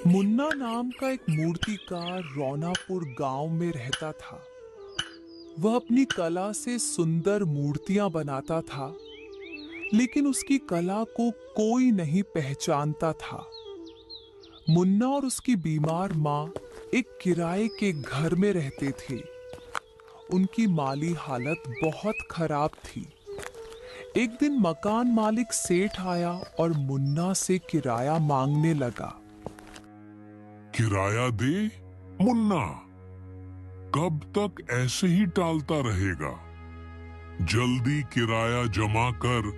मुन्ना नाम का एक मूर्तिकार रौनापुर गांव में रहता था। वह अपनी कला से सुंदर मूर्तियां बनाता था, लेकिन उसकी कला को कोई नहीं पहचानता था। मुन्ना और उसकी बीमार माँ एक किराए के घर में रहते थे। उनकी माली हालत बहुत खराब थी। एक दिन मकान मालिक सेठ आया और मुन्ना से किराया मांगने लगा। किराया दे मुन्ना, कब तक ऐसे ही टालता रहेगा? जल्दी किराया जमा कर,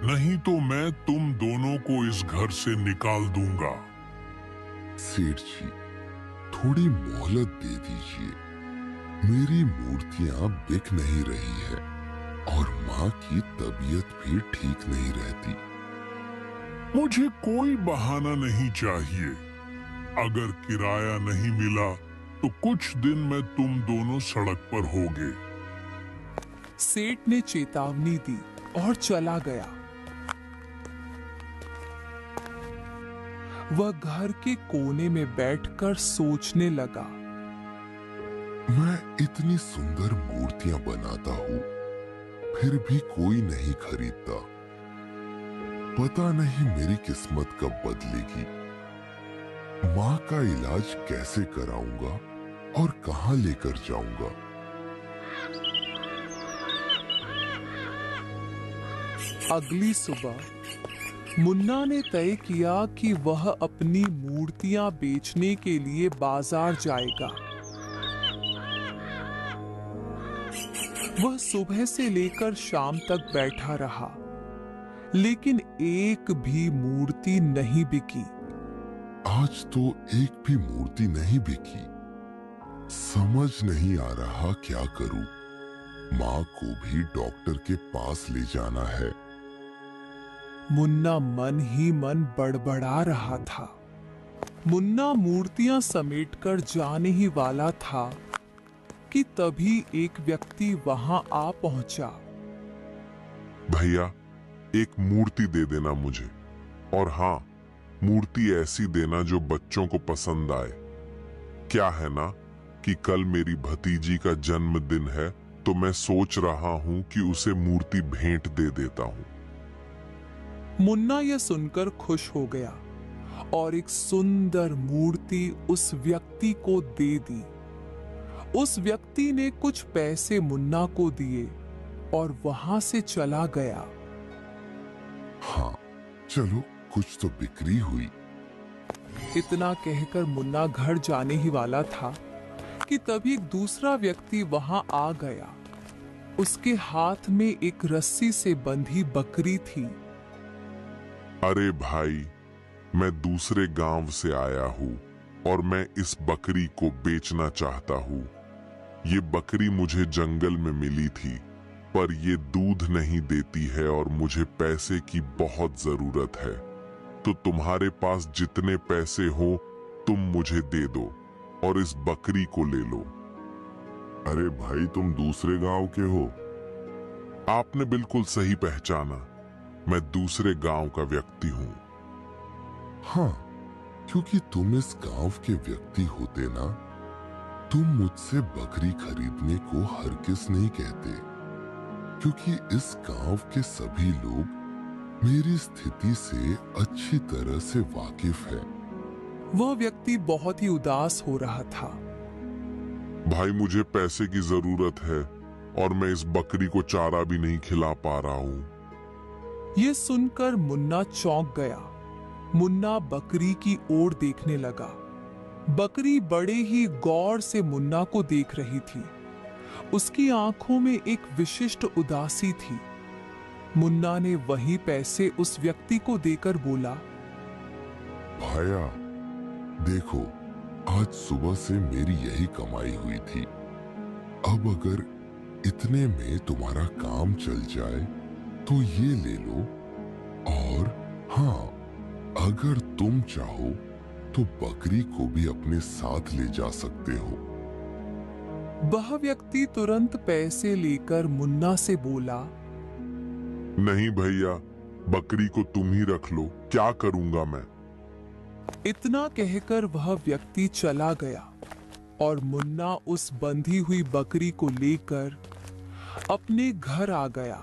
नहीं तो मैं तुम दोनों को इस घर से निकाल दूंगा। सेठ जी, थोड़ी मोहलत दे दीजिए। मेरी मूर्तियां बिक नहीं रही है और माँ की तबीयत भी ठीक नहीं रहती। मुझे कोई बहाना नहीं चाहिए। अगर किराया नहीं मिला तो कुछ दिन में तुम दोनों सड़क पर होगे। सेठ ने चेतावनी दी और चला गया। वह घर के कोने में बैठकर सोचने लगा। मैं इतनी सुंदर मूर्तियां बनाता हूँ, फिर भी कोई नहीं खरीदता। पता नहीं मेरी किस्मत कब बदलेगी। माँ का इलाज कैसे कराऊंगा और कहाँ लेकर जाऊंगा? अगली सुबह मुन्ना ने तय किया कि वह अपनी मूर्तियां बेचने के लिए बाजार जाएगा। वह सुबह से लेकर शाम तक बैठा रहा, लेकिन एक भी मूर्ति नहीं बिकी। आज तो एक भी मूर्ति नहीं बिकी। समझ नहीं आ रहा क्या करूं। माँ को भी डॉक्टर के पास ले जाना है। मुन्ना मन ही मन बड़बड़ा रहा था। मुन्ना मूर्तियां समेटकर जाने ही वाला था कि तभी एक व्यक्ति वहां आ पहुंचा। भैया, एक मूर्ति दे देना मुझे, और हाँ, मूर्ति ऐसी देना जो बच्चों को पसंद आए। क्या है ना कि कल मेरी भतीजी का जन्मदिन है, तो मैं सोच रहा हूं कि उसे मूर्ति भेंट दे देता हूं। मुन्ना यह सुनकर खुश हो गया और एक सुंदर मूर्ति उस व्यक्ति को दे दी। उस व्यक्ति ने कुछ पैसे मुन्ना को दिए और वहां से चला गया। हाँ, चलो कुछ तो बिक्री हुई। इतना कहकर मुन्ना घर जाने ही वाला था कि तभी एक दूसरा व्यक्ति वहां आ गया। उसके हाथ में एक रस्सी से बंधी बकरी थी। अरे भाई, मैं दूसरे गांव से आया हूं और मैं इस बकरी को बेचना चाहता हूं। ये बकरी मुझे जंगल में मिली थी, पर ये दूध नहीं देती है और मुझे पैसे की बहुत जरूरत है। तो तुम्हारे पास जितने पैसे हो तुम मुझे दे दो और इस बकरी को ले लो। अरे भाई, तुम दूसरे गांव के हो? आपने बिल्कुल सही पहचाना, मैं दूसरे गांव का व्यक्ति हूँ। हाँ, क्योंकि तुम इस गांव के व्यक्ति होते ना, तुम मुझसे बकरी खरीदने को हरगिज नहीं कहते, क्योंकि इस गांव के सभी लोग मेरी स्थिति से अच्छी तरह से वाकिफ है। वह व्यक्ति बहुत ही उदास हो रहा था। भाई, मुझे पैसे की जरूरत है और मैं इस बकरी को चारा भी नहीं खिला पा रहा हूँ। यह सुनकर मुन्ना चौंक गया। मुन्ना बकरी की ओर देखने लगा। बकरी बड़े ही गौर से मुन्ना को देख रही थी। उसकी आंखों में एक विशिष्ट उदासी थी। मुन्ना ने वही पैसे उस व्यक्ति को देकर बोला, भाया, देखो, आज सुबह से मेरी यही कमाई हुई थी। अब अगर इतने में तुम्हारा काम चल जाए तो ये ले लो, और हाँ, अगर तुम चाहो तो बकरी को भी अपने साथ ले जा सकते हो। वह व्यक्ति तुरंत पैसे लेकर मुन्ना से बोला, नहीं भैया, बकरी को तुम ही रख लो, क्या करूंगा मैं? इतना कहकर वह व्यक्ति चला गया और मुन्ना उस बंधी हुई बकरी को लेकर अपने घर आ गया।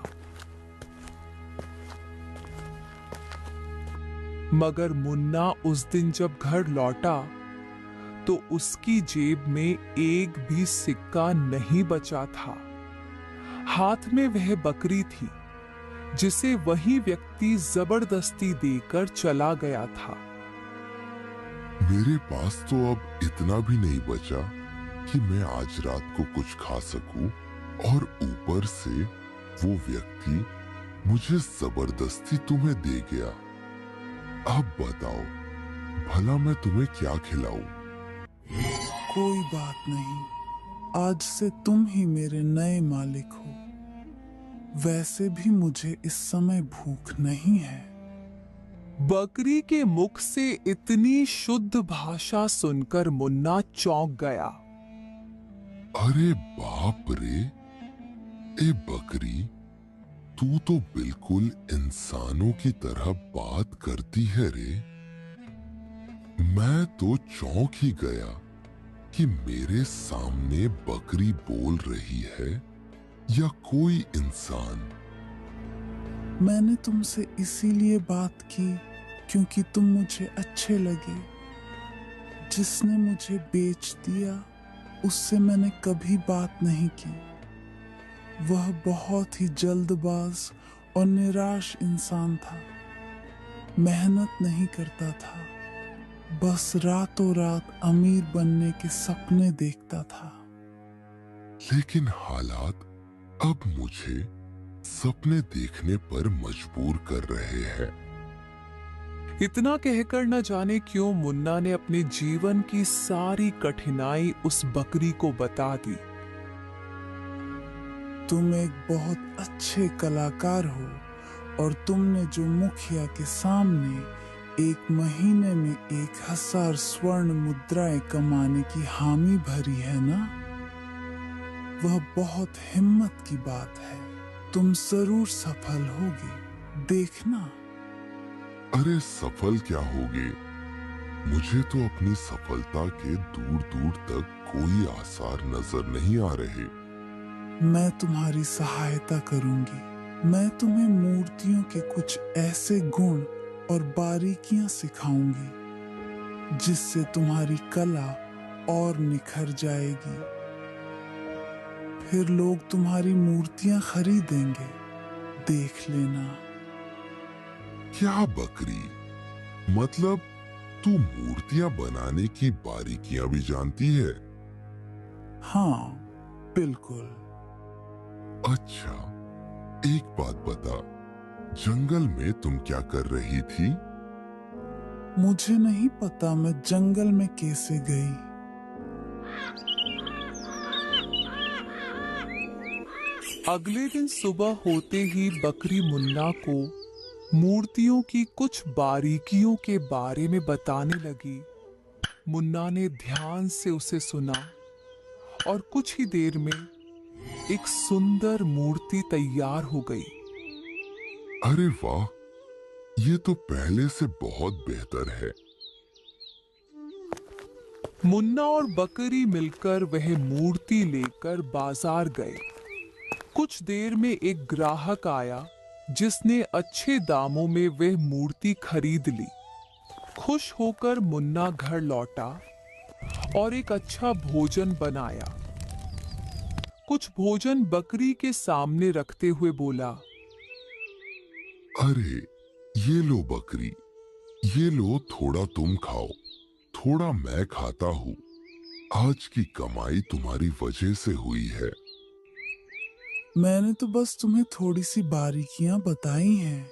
मगर मुन्ना उस दिन जब घर लौटा तो उसकी जेब में एक भी सिक्का नहीं बचा था। हाथ में वह बकरी थी जिसे वही व्यक्ति जबरदस्ती देकर चला गया था। मेरे पास तो अब इतना भी नहीं बचा कि मैं आज रात को कुछ खा सकूं, और ऊपर से वो व्यक्ति मुझे जबरदस्ती तुम्हें दे गया। अब बताओ, भला मैं तुम्हें क्या खिलाऊं? कोई बात नहीं, आज से तुम ही मेरे नए मालिक हो। वैसे भी मुझे इस समय भूख नहीं है। बकरी के मुख से इतनी शुद्ध भाषा सुनकर मुन्ना चौंक गया। अरे बाप रे, ए बकरी, तू तो बिल्कुल इंसानों की तरह बात करती है रे। मैं तो चौंक ही गया कि मेरे सामने बकरी बोल रही है या कोई इंसान। मैंने तुमसे इसीलिए बात की क्योंकि तुम मुझे अच्छे लगे। जिसने मुझे बेच दिया उससे मैंने कभी बात नहीं की। वह बहुत ही जल्दबाज और निराश इंसान था। मेहनत नहीं करता था, बस रातों रात अमीर बनने के सपने देखता था। लेकिन हालात अब मुझे सपने देखने पर मजबूर कर रहे हैं। इतना कहकर न जाने क्यों मुन्ना ने अपने जीवन की सारी कठिनाई उस बकरी को बता दी। तुम एक बहुत अच्छे कलाकार हो और तुमने जो मुखिया के सामने 1 महीने में 1000 स्वर्ण मुद्राएं कमाने की हामी भरी है ना, वह बहुत हिम्मत की बात है। तुम जरूर सफल होगे, देखना। अरे सफल क्या होगे? मुझे तो अपनी सफलता के दूर दूर तक कोई आसार नजर नहीं आ रहे। मैं तुम्हारी सहायता करूंगी। मैं तुम्हें मूर्तियों के कुछ ऐसे गुण और बारीकियां सिखाऊंगी जिससे तुम्हारी कला और निखर जाएगी। फिर लोग तुम्हारी मूर्तियां खरीदेंगे, देख लेना। क्या बकरी, मतलब तू मूर्तियां बनाने की बारीकियां भी जानती है? हाँ, बिल्कुल। अच्छा, एक बात बता, जंगल में तुम क्या कर रही थी? मुझे नहीं पता मैं जंगल में कैसे गई। अगले दिन सुबह होते ही बकरी मुन्ना को मूर्तियों की कुछ बारीकियों के बारे में बताने लगी। मुन्ना ने ध्यान से उसे सुना और कुछ ही देर में एक सुंदर मूर्ति तैयार हो गई। अरे वाह, ये तो पहले से बहुत बेहतर है। मुन्ना और बकरी मिलकर वह मूर्ति लेकर बाजार गए। कुछ देर में एक ग्राहक आया जिसने अच्छे दामों में वह मूर्ति खरीद ली। खुश होकर मुन्ना घर लौटा और एक अच्छा भोजन बनाया। कुछ भोजन बकरी के सामने रखते हुए बोला, अरे ये लो बकरी, ये लो, थोड़ा तुम खाओ, थोड़ा मैं खाता हूँ। आज की कमाई तुम्हारी वजह से हुई है। मैंने तो बस तुम्हें थोड़ी सी बारीकियां बताई हैं।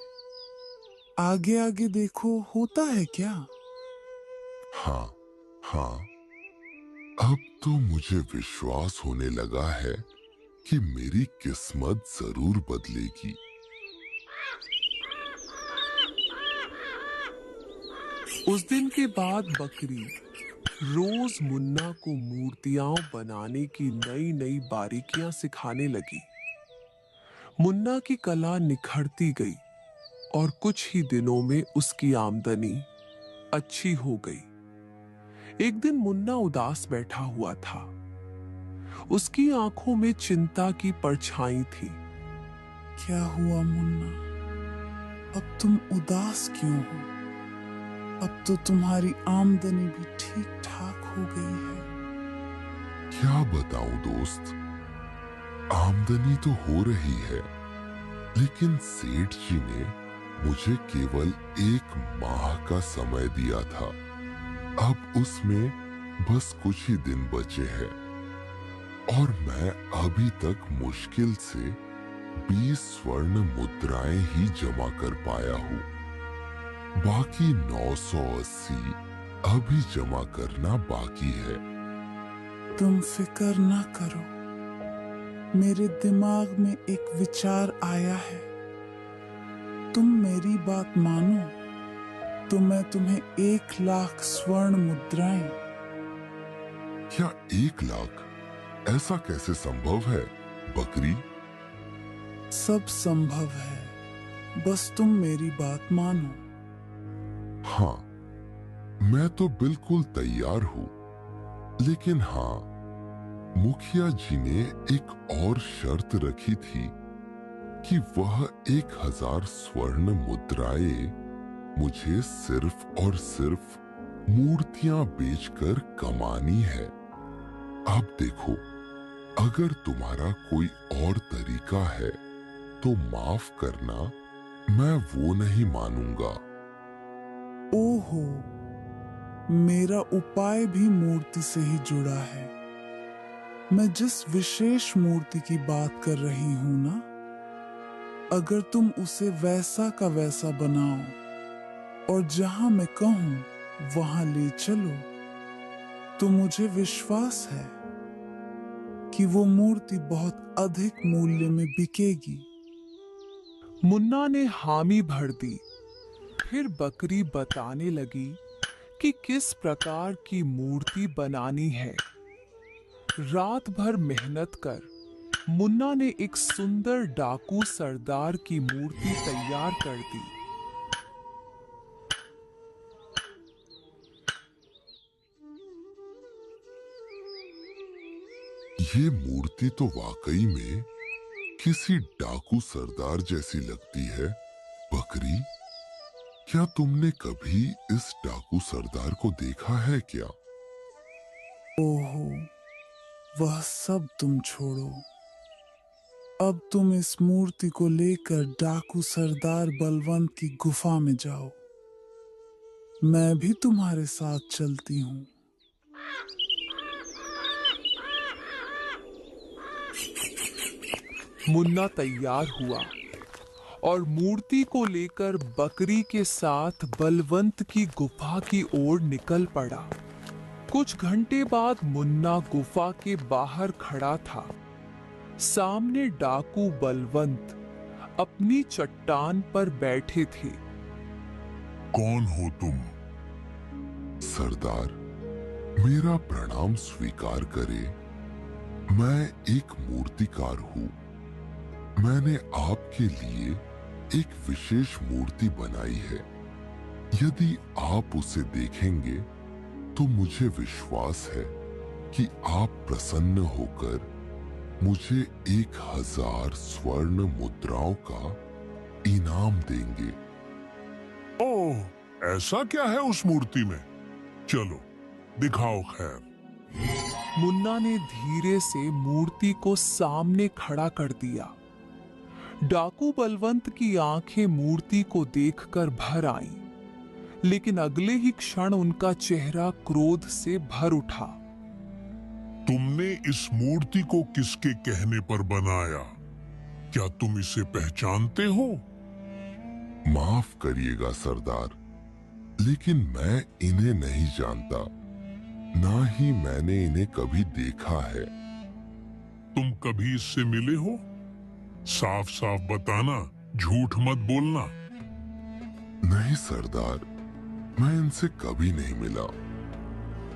आगे आगे देखो होता है क्या। हाँ हाँ, अब तो मुझे विश्वास होने लगा है कि मेरी किस्मत जरूर बदलेगी। उस दिन के बाद बकरी रोज मुन्ना को मूर्तियां बनाने की नई नई बारीकियां सिखाने लगी। मुन्ना की कला निखरती गई और कुछ ही दिनों में उसकी आमदनी अच्छी हो गई। एक दिन मुन्ना उदास बैठा हुआ था। उसकी आंखों में चिंता की परछाई थी। क्या हुआ मुन्ना? अब तुम उदास क्यों हो? अब तो तुम्हारी आमदनी भी ठीक ठाक हो गई है। क्या बताऊं दोस्त, आमदनी तो हो रही है, लेकिन सेठ जी ने मुझे केवल 1 माह का समय दिया था। अब उसमें बस कुछ ही दिन बचे हैं और मैं अभी तक मुश्किल से 20 स्वर्ण मुद्राएं ही जमा कर पाया हूँ। बाकी 980 अभी जमा करना बाकी है। तुम फिक्र ना करो, मेरे दिमाग में एक विचार आया है। तुम मेरी बात मानो तो मैं तुम्हें 1 लाख स्वर्ण मुद्राएं। क्या 1 लाख? ऐसा कैसे संभव है बकरी? सब संभव है, बस तुम मेरी बात मानो। हाँ, मैं तो बिल्कुल तैयार हूँ, लेकिन हाँ, मुखिया जी ने एक और शर्त रखी थी कि वह 1000 स्वर्ण मुद्राएं मुझे सिर्फ और सिर्फ मूर्तियां बेचकर कमानी है। अब देखो, अगर तुम्हारा कोई और तरीका है तो माफ करना, मैं वो नहीं मानूंगा। ओहो, मेरा उपाय भी मूर्ति से ही जुड़ा है। मैं जिस विशेष मूर्ति की बात कर रही हूं ना, अगर तुम उसे वैसा का वैसा बनाओ और जहां मैं कहूं वहां ले चलो, तो मुझे विश्वास है कि वो मूर्ति बहुत अधिक मूल्य में बिकेगी। मुन्ना ने हामी भर दी। फिर बकरी बताने लगी कि किस प्रकार की मूर्ति बनानी है। रात भर मेहनत कर मुन्ना ने एक सुंदर डाकू सरदार की मूर्ति तैयार कर दी। ये मूर्ति तो वाकई में किसी डाकू सरदार जैसी लगती है। बकरी, क्या तुमने कभी इस डाकू सरदार को देखा है क्या? ओहो, वह सब तुम छोड़ो। अब तुम इस मूर्ति को लेकर डाकू सरदार बलवंत की गुफा में जाओ। मैं भी तुम्हारे साथ चलती हूँ। मुन्ना तैयार हुआ और मूर्ति को लेकर बकरी के साथ बलवंत की गुफा की ओर निकल पड़ा। कुछ घंटे बाद मुन्ना गुफा के बाहर खड़ा था। सामने डाकू बलवंत अपनी चट्टान पर बैठे थे। कौन हो तुम? सरदार, मेरा प्रणाम स्वीकार करे। मैं एक मूर्तिकार हूँ। मैंने आपके लिए एक विशेष मूर्ति बनाई है। यदि आप उसे देखेंगे तो मुझे विश्वास है कि आप प्रसन्न होकर मुझे 1000 स्वर्ण मुद्राओं का इनाम देंगे। ओह, ऐसा क्या है उस मूर्ति में? चलो दिखाओ खैर। मुन्ना ने धीरे से मूर्ति को सामने खड़ा कर दिया। डाकू बलवंत की आंखें मूर्ति को देखकर भर आईं, लेकिन अगले ही क्षण उनका चेहरा क्रोध से भर उठा। तुमने इस मूर्ति को किसके कहने पर बनाया? क्या तुम इसे पहचानते हो? माफ करिएगा सरदार, लेकिन मैं इन्हें नहीं जानता, ना ही मैंने इन्हें कभी देखा है। तुम कभी इससे मिले हो? साफ साफ बताना, झूठ मत बोलना। नहीं सरदार, मैं इनसे कभी नहीं मिला।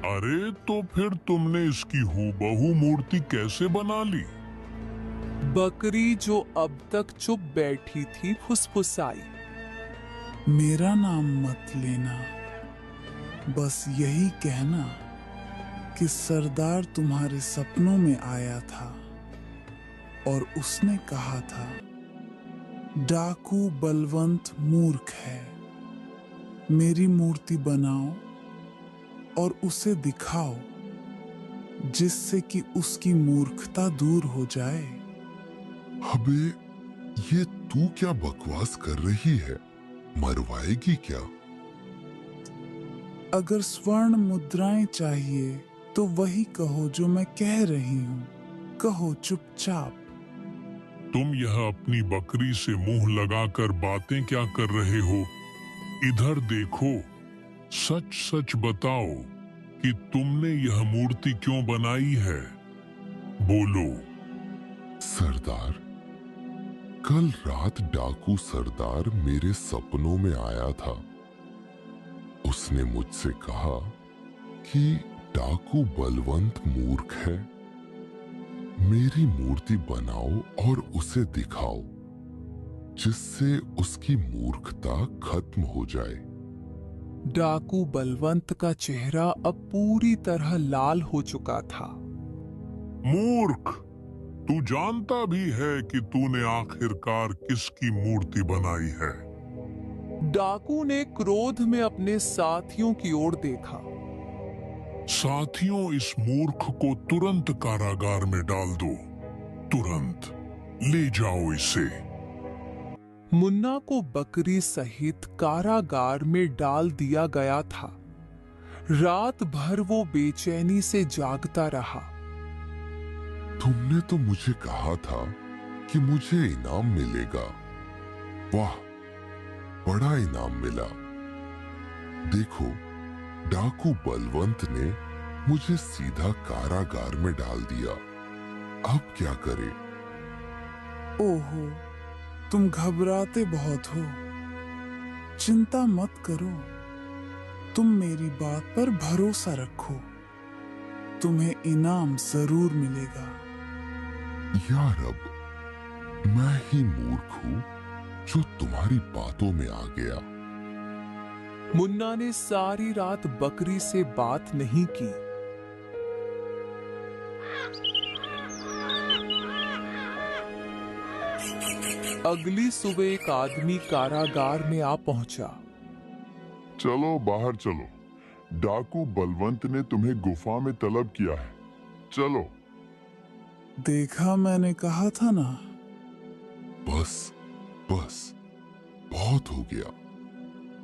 अरे तो फिर तुमने इसकी हूबहू मूर्ति कैसे बना ली? बकरी जो अब तक चुप बैठी थी फुसफुसाई। मेरा नाम मत लेना, बस यही कहना कि सरदार तुम्हारे सपनों में आया था और उसने कहा था, डाकू बलवंत मूर्ख है, मेरी मूर्ति बनाओ और उसे दिखाओ जिससे कि उसकी मूर्खता दूर हो जाए। अबे, ये तू क्या बकवास कर रही है? मरवाएगी क्या? अगर स्वर्ण मुद्राएं चाहिए तो वही कहो जो मैं कह रही हूं, कहो चुपचाप। तुम यह अपनी बकरी से मुंह लगाकर बातें क्या कर रहे हो? इधर देखो, सच सच बताओ कि तुमने यह मूर्ति क्यों बनाई है? बोलो। सरदार, कल रात डाकू सरदार मेरे सपनों में आया था। उसने मुझसे कहा कि डाकू बलवंत मूर्ख है, मेरी मूर्ति बनाओ और उसे दिखाओ जिससे उसकी मूर्खता खत्म हो जाए। डाकू बलवंत का चेहरा अब पूरी तरह लाल हो चुका था। मूर्ख, तू जानता भी है कि तूने आखिरकार किसकी मूर्ति बनाई है? डाकू ने क्रोध में अपने साथियों की ओर देखा। साथियों, इस मूर्ख को तुरंत कारागार में डाल दो, तुरंत ले जाओ इसे। मुन्ना को बकरी सहित कारागार में डाल दिया गया था। रात भर वो बेचैनी से जागता रहा। तुमने तो मुझे कहा था कि मुझे इनाम मिलेगा। वाह, बड़ा इनाम मिला। देखो, डाकू बलवंत ने मुझे सीधा कारागार में डाल दिया। अब क्या करें? ओहो, तुम घबराते बहुत हो। चिंता मत करो, तुम मेरी बात पर भरोसा रखो, तुम्हें इनाम जरूर मिलेगा। या रब, मैं ही मूर्ख हूं जो तुम्हारी बातों में आ गया। मुन्ना ने सारी रात बकरी से बात नहीं की। अगली सुबह एक आदमी कारागार में आ पहुंचा। चलो बाहर चलो, डाकू बलवंत ने तुम्हें गुफा में तलब किया है, चलो। देखा, मैंने कहा था ना। बस बस, बहुत हो गया।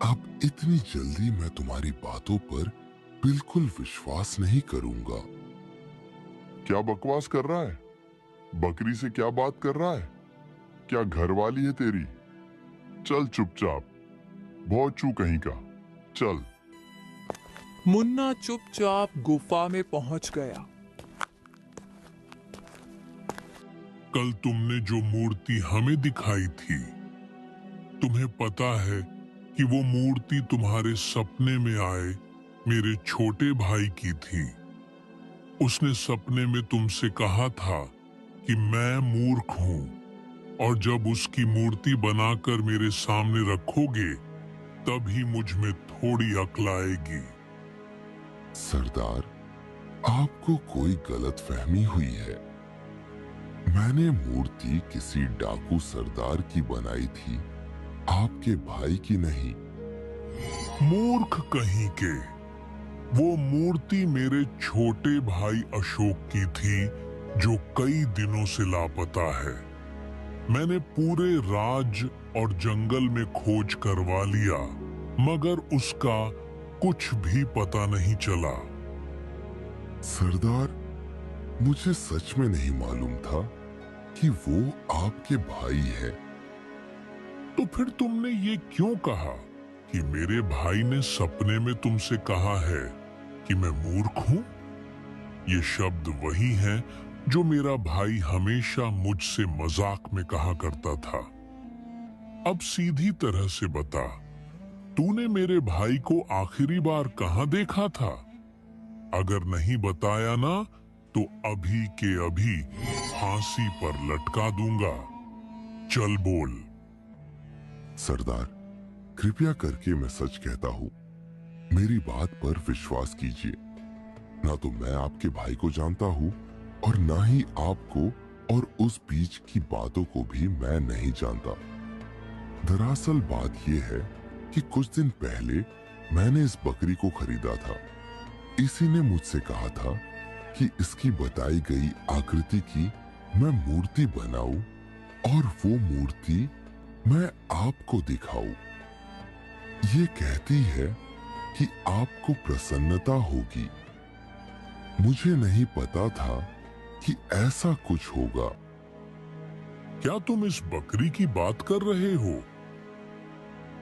अब इतनी जल्दी मैं तुम्हारी बातों पर बिल्कुल विश्वास नहीं करूंगा। क्या बकवास कर रहा है? बकरी से क्या बात कर रहा है? क्या घरवाली है तेरी? चल चुपचाप, बहुत चू कहीं का, चल। मुन्ना चुपचाप गुफा में पहुंच गया। कल तुमने जो मूर्ति हमें दिखाई थी, तुम्हें पता है कि वो मूर्ति तुम्हारे सपने में आए मेरे छोटे भाई की थी। उसने सपने में तुमसे कहा था कि मैं मूर्ख हूं और जब उसकी मूर्ति बनाकर मेरे सामने रखोगे तभी मुझ में थोड़ी अक्ल आएगी। सरदार, आपको कोई गलतफहमी हुई है। मैंने मूर्ति किसी डाकू सरदार की बनाई थी, आपके भाई की नहीं। मूर्ख कहीं के, वो मूर्ति मेरे छोटे भाई अशोक की थी जो कई दिनों से लापता है। मैंने पूरे राज और जंगल में खोज करवा लिया मगर उसका कुछ भी पता नहीं चला। सरदार, मुझे सच में नहीं मालूम था कि वो आपके भाई है। तो फिर तुमने ये क्यों कहा कि मेरे भाई ने सपने में तुमसे कहा है कि मैं मूर्ख हूं? ये शब्द वही हैं जो मेरा भाई हमेशा मुझसे मजाक में कहा करता था। अब सीधी तरह से बता, तूने मेरे भाई को आखिरी बार कहां देखा था? अगर नहीं बताया ना तो अभी के अभी फांसी पर लटका दूंगा। चल बोल। सरदार, कृपया करके मैं सच कहता हूं। मेरी बात पर विश्वास कीजिए। ना तो मैं आपके भाई को जानता हूँ और ना ही आपको और उस बीच की बातों को भी मैं नहीं जानता। दरअसल बात यह है कि कुछ दिन पहले मैंने इस बकरी को खरीदा था। इसी ने मुझसे कहा था कि इसकी बताई गई आकृति की मैं मूर्ति बनाऊं और वो मूर्ति मैं आपको दिखाऊं। ये कहती है कि आपको प्रसन्नता होगी। मुझे नहीं पता था कि ऐसा कुछ होगा। क्या तुम इस बकरी की बात कर रहे हो?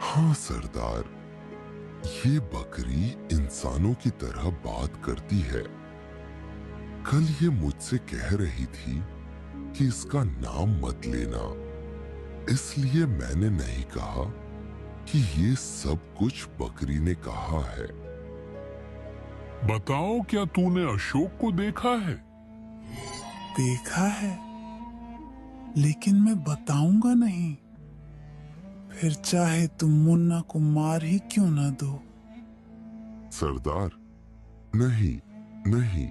हाँ सरदार, ये बकरी इंसानों की तरह बात करती है। कल ये मुझसे कह रही थी कि इसका नाम मत लेना, इसलिए मैंने नहीं कहा कि ये सब कुछ बकरी ने कहा है। बताओ, क्या तूने अशोक को देखा है? देखा है, लेकिन मैं बताऊंगा नहीं। फिर चाहे तुम मुन्ना को मार ही क्यों ना दो। सरदार, नहीं नहीं।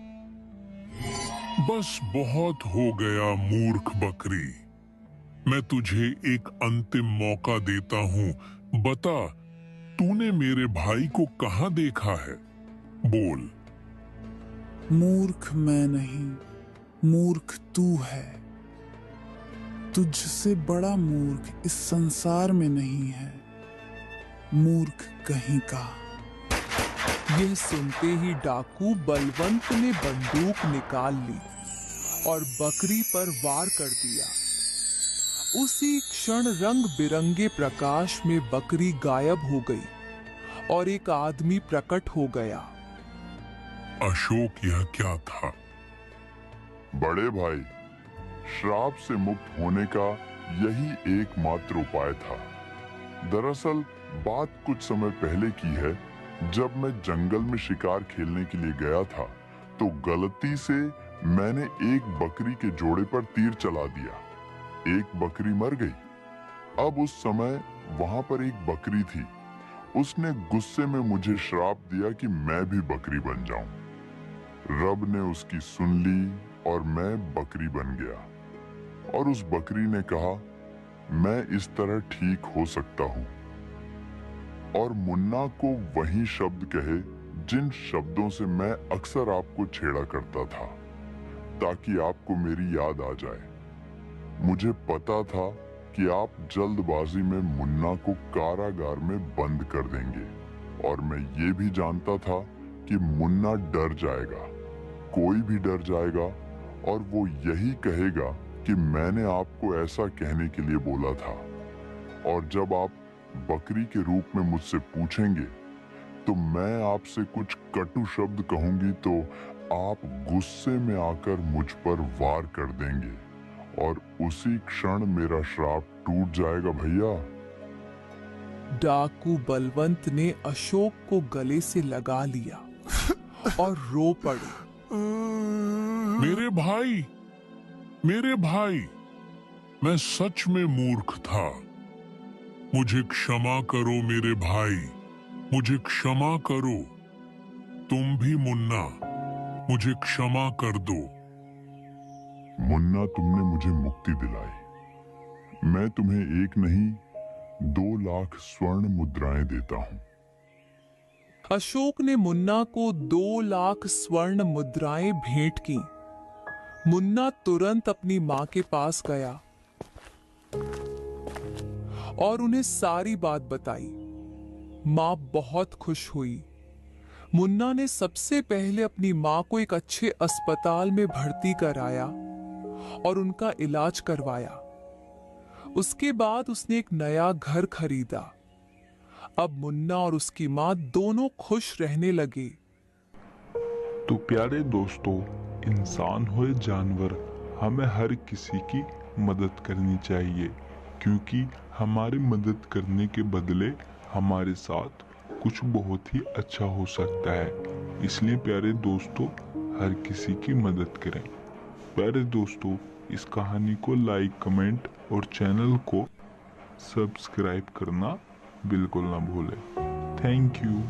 बस बहुत हो गया मूर्ख बकरी। मैं तुझे एक अंतिम मौका देता हूँ। बता, तूने मेरे भाई को कहाँ देखा है? बोल। मूर्ख मैं नहीं, मूर्ख तू है। तुझसे बड़ा मूर्ख इस संसार में नहीं है। मूर्ख कहीं का। यह सुनते ही डाकू बलवंत ने बंदूक निकाल ली और बकरी पर वार कर दिया। उसी क्षण रंग बिरंगे प्रकाश में बकरी गायब हो गई और एक आदमी प्रकट हो गया। अशोक, यह क्या था? बड़े भाई, श्राप से मुक्त होने का यही एकमात्र उपाय था। दरअसल बात कुछ समय पहले की है। जब मैं जंगल में शिकार खेलने के लिए गया था तो गलती से मैंने एक बकरी के जोड़े पर तीर चला दिया। एक बकरी मर गई। अब उस समय वहां पर एक बकरी थी। उसने गुस्से में मुझे श्राप दिया कि मैं भी बकरी बन जाऊं। रब ने उसकी सुन ली और मैं बकरी बन गया। और उस बकरी ने कहा, मैं इस तरह ठीक हो सकता हूं। और मुन्ना को वही शब्द कहे जिन शब्दों से मैं अक्सर आपको छेड़ा करता था, ताकि आपको मेरी याद आ जाए। मुझे पता था कि आप जल्दबाजी में मुन्ना को कारागार में बंद कर देंगे, और मैं ये भी जानता था कि मुन्ना डर जाएगा, कोई भी डर जाएगा, और वो यही कहेगा कि मैंने आपको ऐसा कहने के लिए बोला था। और जब आप बकरी के रूप में मुझसे पूछेंगे तो मैं आपसे कुछ कटु शब्द कहूंगी तो आप गुस्से में आकर मुझ पर वार कर देंगे, और उसी क्षण मेरा श्राप टूट जाएगा भैया। डाकू बलवंत ने अशोक को गले से लगा लिया और रो पड़े। मेरे भाई, मेरे भाई, मैं सच में मूर्ख था। मुझे क्षमा करो मेरे भाई, मुझे क्षमा करो। तुम भी मुन्ना, मुझे क्षमा कर दो। मुन्ना, तुमने मुझे मुक्ति दिलाई। मैं तुम्हें एक नहीं 2 लाख स्वर्ण मुद्राएं देता हूं। अशोक ने मुन्ना को 2 लाख स्वर्ण मुद्राएं भेंट की। मुन्ना तुरंत अपनी मां के पास गया और उन्हें सारी बात बताई। मां बहुत खुश हुई। मुन्ना ने सबसे पहले अपनी मां को एक अच्छे अस्पताल में भर्ती कराया और उनका इलाज करवाया। उसके बाद उसने एक नया घर खरीदा। अब मुन्ना और उसकी मां दोनों खुश रहने लगे। तो प्यारे दोस्तों, इंसान हो या जानवर, हमें हर किसी की मदद करनी चाहिए, क्योंकि हमारी मदद करने के बदले हमारे साथ कुछ बहुत ही अच्छा हो सकता है। इसलिए प्यारे दोस्तों, हर किसी की मदद करें। प्यारे दोस्तों, इस कहानी को लाइक, कमेंट और चैनल को सब्सक्राइब करना बिल्कुल ना भूलें। Thank you.